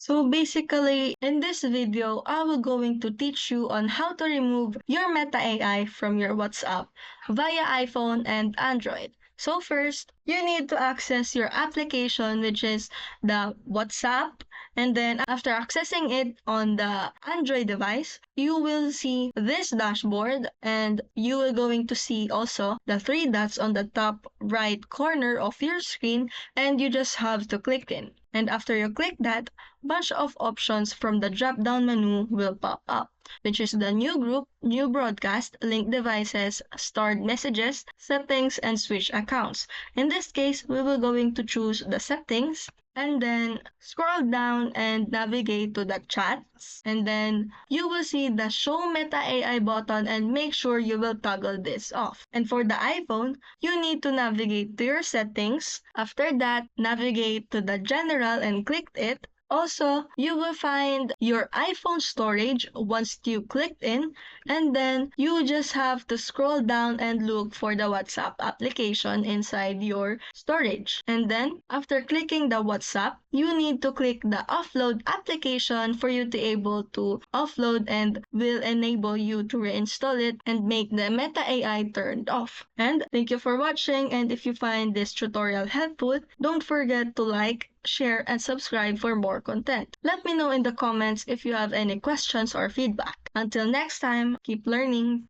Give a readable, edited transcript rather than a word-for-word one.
So basically, in this video, I will going to teach you on how to remove your Meta AI from your WhatsApp via iPhone and Android. So first, you need to access your application, which is the WhatsApp. And then after accessing it on the Android device, you will see this dashboard and you will going to see also the three dots on the top right corner of your screen, and you just have to click in. And after you click that, bunch of options from the drop-down menu will pop up, which is the new group, new broadcast, link devices, stored messages, settings, and switch accounts. In this case, we will going to choose the settings and then scroll down and navigate to the chats, and then you will see the show meta AI button, and make sure you will toggle this off. And for the iPhone, you need to navigate to your settings. After that, navigate to the general and click it. Also, you will find your iPhone storage once you clicked in, and then you just have to scroll down and look for the WhatsApp application inside your storage. And then, after clicking the WhatsApp, you need to click the offload application for you to able to offload, and will enable you to reinstall it and make the Meta AI turned off. And thank you for watching, and if you find this tutorial helpful, don't forget to like, share, and subscribe for more content. Let me know in the comments if you have any questions or feedback. Until next time, keep learning.